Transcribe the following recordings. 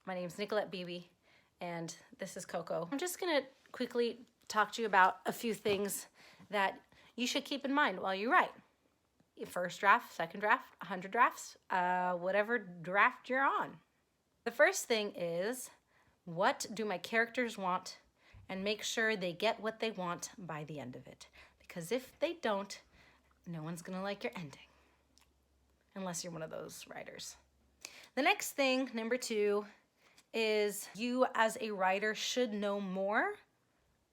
My name's Nicolette Beebe, and this is Coco. I'm just gonna quickly talk to you about a few things that you should keep in mind while you write. First draft, second draft, 100 drafts, whatever draft you're on. The first thing is, what do my characters want? And make sure they get what they want by the end of it. Because if they don't, no one's gonna like your ending. Unless you're one of those writers. The next thing, number 2, is you as a writer should know more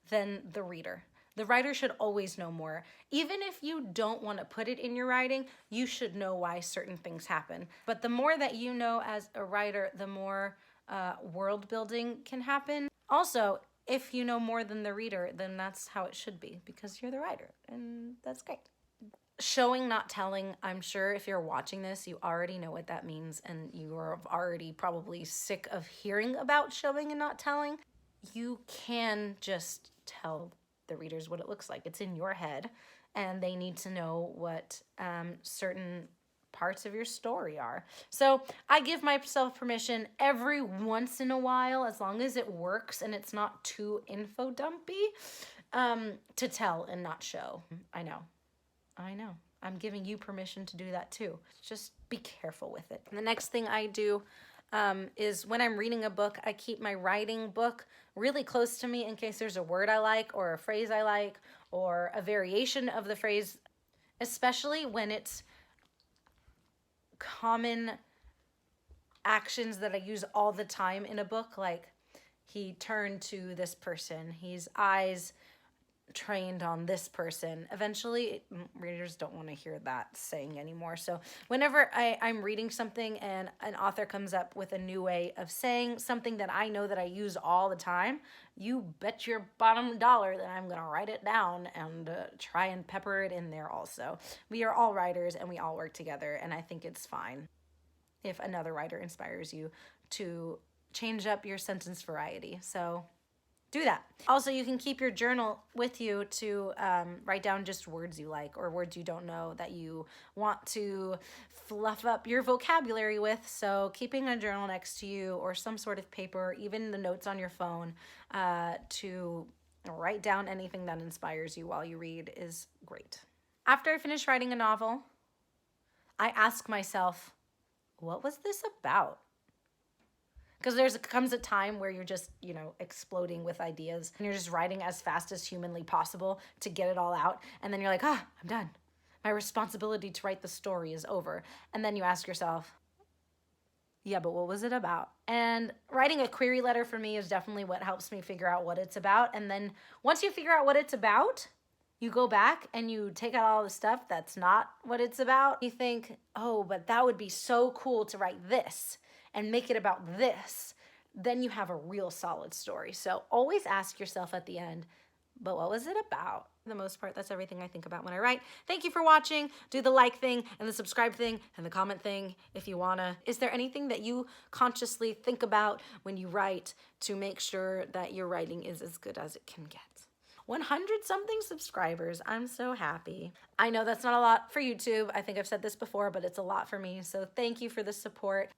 than the reader. The writer should always know more. Even if you don't want to put it in your writing, you should know why certain things happen. But the more that you know as a writer, the more world building can happen. Also, if you know more than the reader, then that's how it should be, because you're the writer, and that's great. Showing, not telling. I'm sure if you're watching this, you already know what that means, and you are already probably sick of hearing about showing and not telling. You can just tell the readers what it looks like. It's in your head, and they need to know what certain parts of your story are. So I give myself permission every once in a while, as long as it works and it's not too info dumpy, to tell and not show. I know. I'm giving you permission to do that too. Just be careful with it. And the next thing I do is when I'm reading a book, I keep my writing book really close to me in case there's a word I like or a phrase I like or a variation of the phrase, especially when it's common actions that I use all the time in a book, like he turned to this person, his eyes trained on this person. Eventually, readers don't want to hear that saying anymore. So whenever I'm reading something and an author comes up with a new way of saying something that I know that I use all the time, you bet your bottom dollar that I'm going to write it down and try and pepper it in there also. We are all writers and we all work together, and I think it's fine if another writer inspires you to change up your sentence variety. So do that. Also, you can keep your journal with you to write down just words you like or words you don't know that you want to fluff up your vocabulary with. So keeping a journal next to you or some sort of paper, even the notes on your phone, to write down anything that inspires you while you read is great. After I finish writing a novel, I ask myself, what was this about? Because comes a time where you're just, exploding with ideas and you're just writing as fast as humanly possible to get it all out. And then you're like, I'm done. My responsibility to write the story is over. And then you ask yourself, yeah, but what was it about? And writing a query letter for me is definitely what helps me figure out what it's about. And then once you figure out what it's about, you go back and you take out all the stuff that's not what it's about. You think, oh, but that would be so cool to write this and make it about this. Then you have a real solid story. So always ask yourself at the end, but what was it about? For the most part, that's everything I think about when I write. Thank you for watching. Do the like thing and the subscribe thing and the comment thing if you wanna. Is there anything that you consciously think about when you write to make sure that your writing is as good as it can get? 100 something subscribers. I'm so happy. I know that's not a lot for YouTube. I think I've said this before, but it's a lot for me. So thank you for the support.